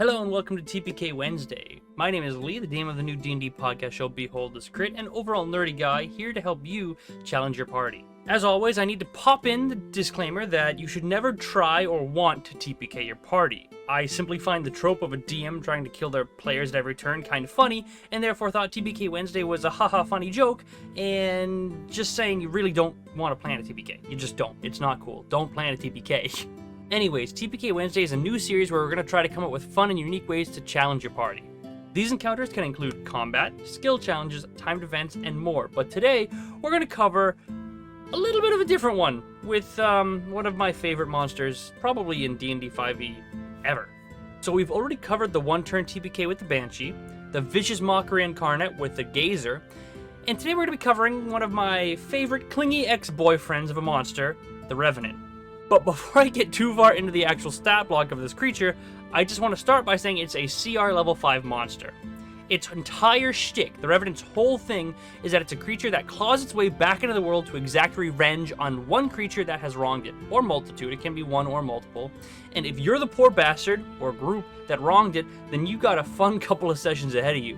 Hello and welcome to TPK Wednesday. My name is Lee, the DM of the new D&D podcast show Behold This Crit, and overall nerdy guy here to help you challenge your party. As always, I need to pop in the disclaimer that you should never try or want to TPK your party. I simply find the trope of a DM trying to kill their players at every turn kind of funny, and therefore thought TPK Wednesday was a haha funny joke, and just saying you really don't want to plan a TPK. You just don't. It's not cool. Don't plan a TPK. Anyways, TPK Wednesday is a new series where we're going to try to come up with fun and unique ways to challenge your party. These encounters can include combat, skill challenges, timed events, and more, but today we're going to cover a little bit of a different one with one of my favorite monsters, probably in D&D 5e ever. So we've already covered the one-turn TPK with the Banshee, the Vicious Mockery Incarnate with the Gazer, and today we're going to be covering one of my favorite clingy ex-boyfriends of a monster, the Revenant. But before I get too far into the actual stat block of this creature, I just want to start by saying it's a CR level 5 monster. Its entire shtick, the Revenant's whole thing, is that it's a creature that claws its way back into the world to exact revenge on one creature that has wronged it, or multitude, it can be one or multiple. And if you're the poor bastard, or group, that wronged it, then you got a fun couple of sessions ahead of you.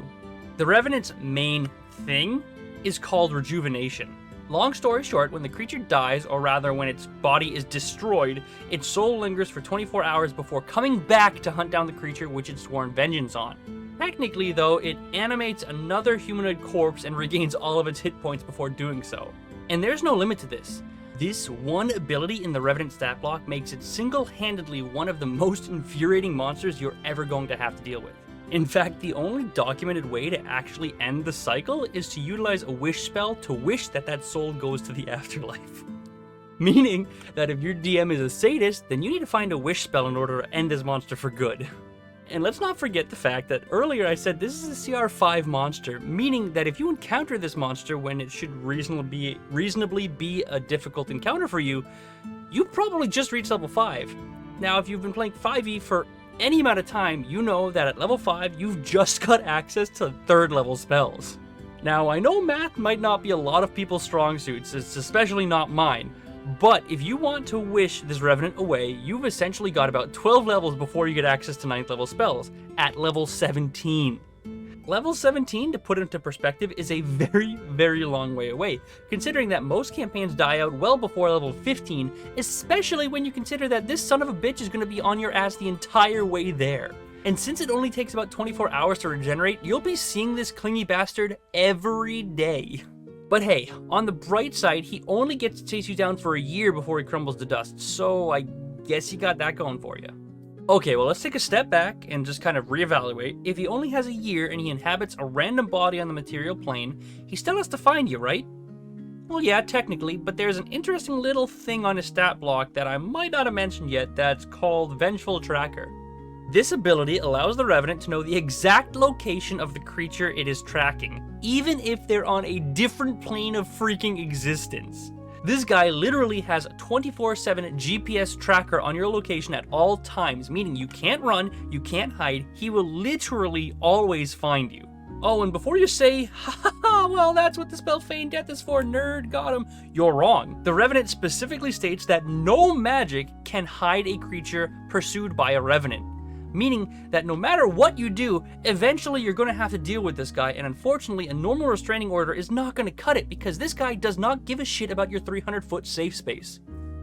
The Revenant's main thing is called Rejuvenation. Long story short, when the creature dies, or rather when its body is destroyed, its soul lingers for 24 hours before coming back to hunt down the creature which it's sworn vengeance on. Technically, though, it animates another humanoid corpse and regains all of its hit points before doing so. And there's no limit to this. This one ability in the Revenant stat block makes it single-handedly one of the most infuriating monsters you're ever going to have to deal with. In fact, the only documented way to actually end the cycle is to utilize a wish spell to wish that that soul goes to the afterlife. Meaning that if your DM is a sadist, then you need to find a wish spell in order to end this monster for good. And let's not forget the fact that earlier I said this is a CR5 monster, meaning that if you encounter this monster when it should reasonably be a difficult encounter for you, you probably just reached level 5. Now, if you've been playing 5e for any amount of time, you know that at level 5, you've just got access to 3rd level spells. Now, I know math might not be a lot of people's strong suits, it's especially not mine, but if you want to wish this Revenant away, you've essentially got about 12 levels before you get access to 9th level spells, at level 17. Level 17, to put into perspective, is a very, very long way away, considering that most campaigns die out well before level 15, especially when you consider that this son of a bitch is going to be on your ass the entire way there. And since it only takes about 24 hours to regenerate, you'll be seeing this clingy bastard every day. But hey, on the bright side, he only gets to chase you down for a year before he crumbles to dust, so I guess you got that going for you. Okay, well, let's take a step back and just kind of reevaluate. If he only has a year and he inhabits a random body on the material plane, he still has to find you, right? Well, yeah, technically, but there's an interesting little thing on his stat block that I might not have mentioned yet that's called Vengeful Tracker. This ability allows the Revenant to know the exact location of the creature it is tracking, even if they're on a different plane of freaking existence. This guy literally has a 24/7 GPS tracker on your location at all times, meaning you can't run, you can't hide, he will literally always find you. Oh, and before you say, ha, well, that's what the spell Feign Death is for, nerd, got him, you're wrong. The Revenant specifically states that no magic can hide a creature pursued by a Revenant. Meaning that no matter what you do, eventually you're going to have to deal with this guy, and unfortunately a normal restraining order is not going to cut it because this guy does not give a shit about your 300-foot safe space.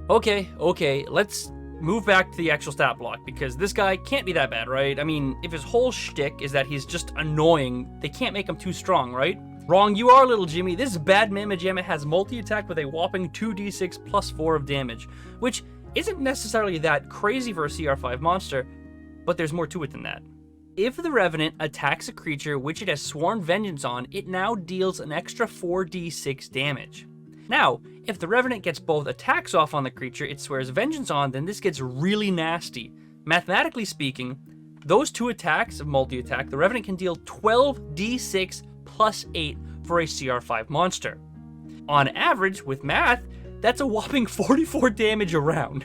Okay, let's move back to the actual stat block because this guy can't be that bad, right? I mean, if his whole shtick is that he's just annoying, they can't make him too strong, right? Wrong you are, little Jimmy. This bad mamma-jamma has multi-attack with a whopping 2d6 plus 4 of damage, which isn't necessarily that crazy for a CR5 monster, but there's more to it than that. If the Revenant attacks a creature which it has sworn vengeance on, it now deals an extra 4d6 damage. Now, if the Revenant gets both attacks off on the creature it swears vengeance on, then this gets really nasty. Mathematically speaking, those 2 attacks of multi-attack, the Revenant can deal 12d6 plus 8 for a CR5 monster. On average, with math, that's a whopping 44 damage a round.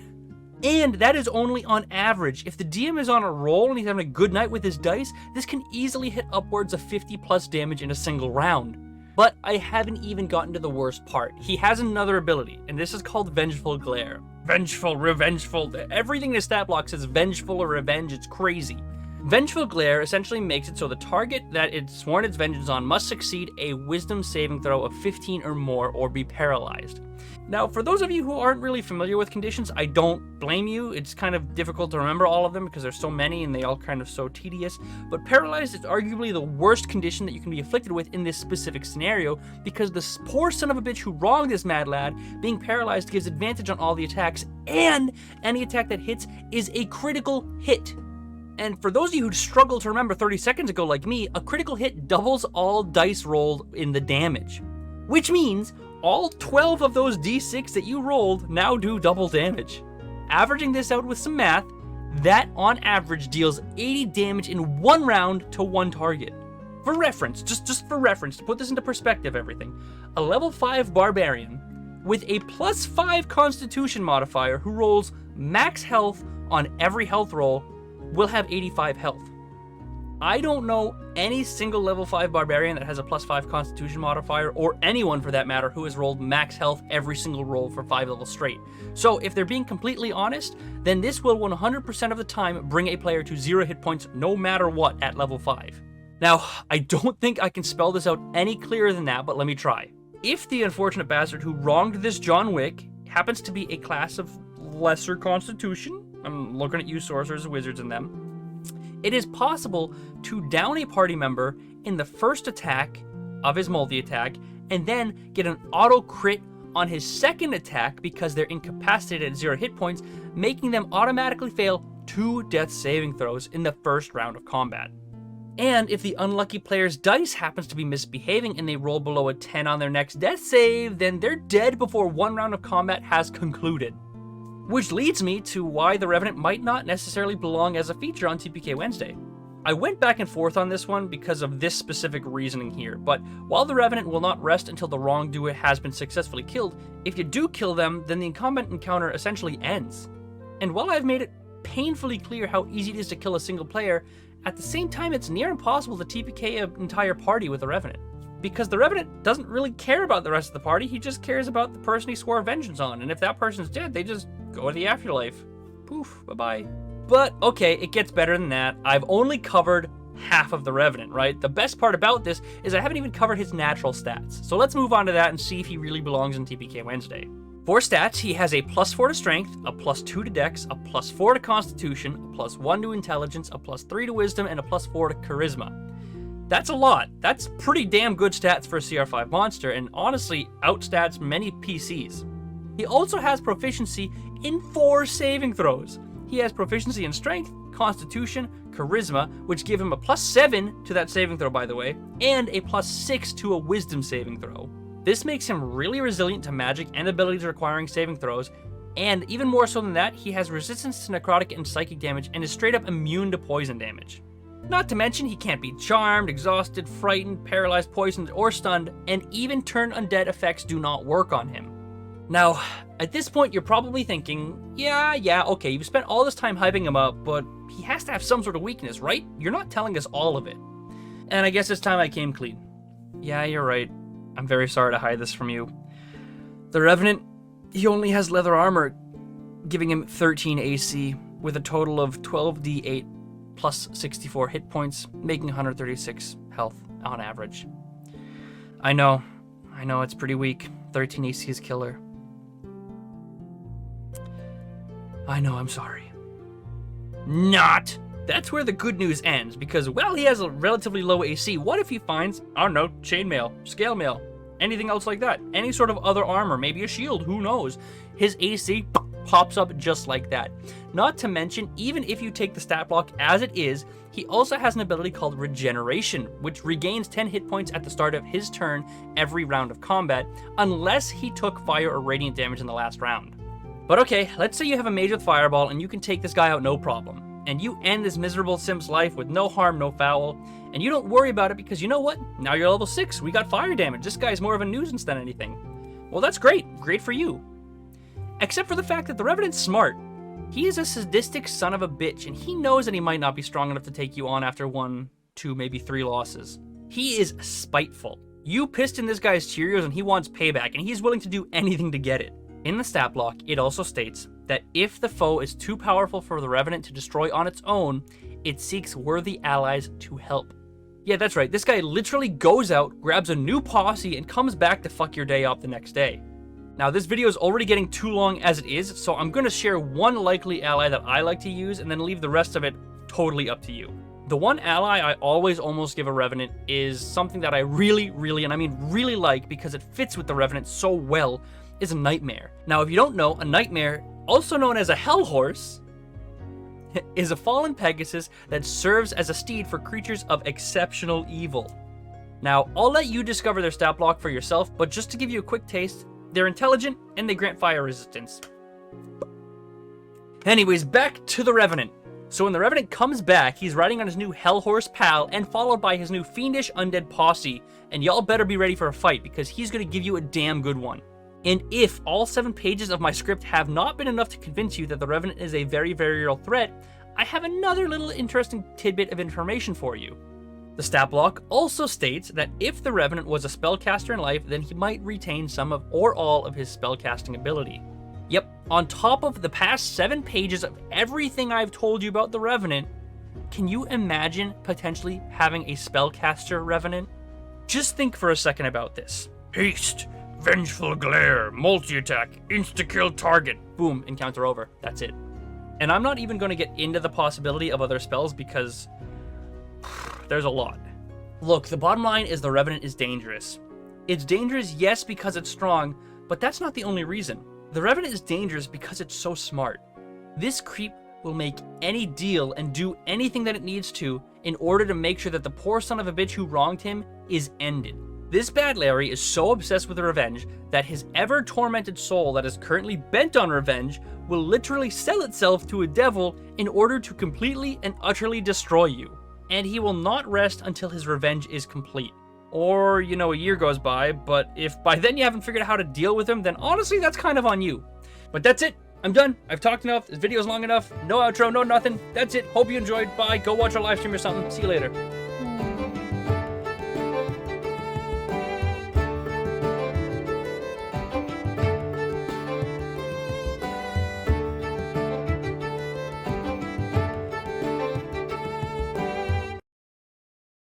And that is only on average. If the DM is on a roll and he's having a good night with his dice, this can easily hit upwards of 50 plus damage in a single round. But I haven't even gotten to the worst part. He has another ability, and this is called Vengeful Glare. Vengeful, revengeful, everything in his stat block says vengeful or revenge, it's crazy. Vengeful Glare essentially makes it so the target that it's sworn its vengeance on must succeed a wisdom saving throw of 15 or more or be paralyzed. Now, for those of you who aren't really familiar with conditions, I don't blame you. It's kind of difficult to remember all of them because there's so many and they all kind of so tedious. But paralyzed is arguably the worst condition that you can be afflicted with in this specific scenario because the poor son of a bitch who wronged this mad lad, being paralyzed gives advantage on all the attacks, and any attack that hits is a critical hit. And for those of you who struggled to remember 30 seconds ago like me, a critical hit doubles all dice rolled in the damage. Which means all 12 of those d6 that you rolled now do double damage. Averaging this out with some math, that on average deals 80 damage in one round to one target. For reference, just for reference, to put this into perspective everything, a level 5 barbarian with a +5 constitution modifier who rolls max health on every health roll will have 85 health. I don't know any single level 5 barbarian that has a +5 constitution modifier, or anyone for that matter who has rolled max health every single roll for 5 levels straight. So if they're being completely honest, then this will 100% of the time bring a player to 0 hit points no matter what at level 5. Now, I don't think I can spell this out any clearer than that, but let me try. If the unfortunate bastard who wronged this John Wick happens to be a class of lesser constitution, I'm looking at you sorcerers, wizards, and them, it is possible to down a party member in the first attack of his multi-attack and then get an auto crit on his second attack because they're incapacitated at 0 hit points, making them automatically fail 2 death saving throws in the first round of combat. And if the unlucky player's dice happens to be misbehaving and they roll below a 10 on their next death save, then they're dead before one round of combat has concluded. Which leads me to why the Revenant might not necessarily belong as a feature on TPK Wednesday. I went back and forth on this one because of this specific reasoning here, but while the Revenant will not rest until the wrongdoer has been successfully killed, if you do kill them, then the combat encounter essentially ends. And while I've made it painfully clear how easy it is to kill a single player, at the same time it's near impossible to TPK an entire party with the Revenant. Because the Revenant doesn't really care about the rest of the party, he just cares about the person he swore vengeance on, and if that person's dead, they just go to the afterlife. Poof, bye-bye. But, okay, it gets better than that. I've only covered half of the Revenant, right? The best part about this is I haven't even covered his natural stats. So let's move on to that and see if he really belongs in TPK Wednesday. For stats, he has a +4 to Strength, a +2 to Dex, a +4 to Constitution, a +1 to Intelligence, a +3 to Wisdom, and a +4 to Charisma. That's a lot. That's pretty damn good stats for a CR5 monster, and honestly outstats many PCs. He also has proficiency in 4 saving throws. He has proficiency in Strength, Constitution, Charisma, which give him a +7 to that saving throw, by the way, and a +6 to a Wisdom saving throw. This makes him really resilient to magic and abilities requiring saving throws, and even more so than that, he has resistance to necrotic and psychic damage and is straight up immune to poison damage. Not to mention, he can't be charmed, exhausted, frightened, paralyzed, poisoned, or stunned, and even turn undead effects do not work on him. Now, at this point, you're probably thinking, yeah, okay, you've spent all this time hyping him up, but he has to have some sort of weakness, right? You're not telling us all of it. And I guess it's time I came clean. Yeah, you're right. I'm very sorry to hide this from you. The Revenant, he only has leather armor, giving him 13 AC, with a total of 12d8 plus 64 hit points, making 136 health on average. I know, it's pretty weak. 13 AC is killer. I know, I'm sorry. Not! That's where the good news ends, because, well, he has a relatively low AC. What if he finds, I don't know, chainmail, scale mail, anything else like that? Any sort of other armor, maybe a shield, who knows? His AC pops up just like that. Not to mention, even if you take the stat block as it is, he also has an ability called Regeneration, which regains 10 hit points at the start of his turn every round of combat, unless he took fire or radiant damage in the last round. But okay, let's say you have a mage with fireball and you can take this guy out no problem, and you end this miserable simp's life with no harm, no foul, and you don't worry about it because you know what? Now you're level 6, we got fire damage, this guy's more of a nuisance than anything. Well, that's great for you. Except for the fact that the Revenant's smart. He is a sadistic son of a bitch, and he knows that he might not be strong enough to take you on after 1, 2, maybe 3 losses. He is spiteful. You pissed in this guy's Cheerios and he wants payback, and he's willing to do anything to get it. In the stat block, it also states that if the foe is too powerful for the Revenant to destroy on its own, it seeks worthy allies to help. Yeah, that's right. This guy literally goes out, grabs a new posse, and comes back to fuck your day up the next day. Now, this video is already getting too long as it is, so I'm going to share one likely ally that I like to use and then leave the rest of it totally up to you. The one ally I always almost give a Revenant is something that I really, and I mean really like because it fits with the Revenant so well, is a Nightmare. Now, if you don't know, a Nightmare, also known as a Hell Horse, is a fallen Pegasus that serves as a steed for creatures of exceptional evil. Now, I'll let you discover their stat block for yourself, but just to give you a quick taste, they're intelligent and they grant fire resistance. Anyways, back to the Revenant. So when the Revenant comes back, he's riding on his new Hellhorse pal and followed by his new fiendish undead posse, and y'all better be ready for a fight because he's going to give you a damn good one. And if all 7 pages of my script have not been enough to convince you that the Revenant is a very, very real threat, I have another little interesting tidbit of information for you. The stat block also states that if the Revenant was a spellcaster in life, then he might retain some of or all of his spellcasting ability. Yep, on top of the past 7 pages of everything I've told you about the Revenant, can you imagine potentially having a spellcaster Revenant? Just think for a second about this. Haste, Vengeful Glare, multi-attack, insta-kill target. Boom, encounter over. That's it. And I'm not even going to get into the possibility of other spells because there's a lot. Look, the bottom line is the Revenant is dangerous. It's dangerous, yes, because it's strong, but that's not the only reason. The Revenant is dangerous because it's so smart. This creep will make any deal and do anything that it needs to in order to make sure that the poor son of a bitch who wronged him is ended. This bad Larry is so obsessed with revenge that his ever-tormented soul that is currently bent on revenge will literally sell itself to a devil in order to completely and utterly destroy you. And he will not rest until his revenge is complete. Or, you know, a year goes by, but if by then you haven't figured out how to deal with him, then honestly, that's kind of on you. But that's it. I'm done. I've talked enough. This video's long enough. No outro, no nothing. That's it. Hope you enjoyed. Bye. Go watch our live stream or something. See you later.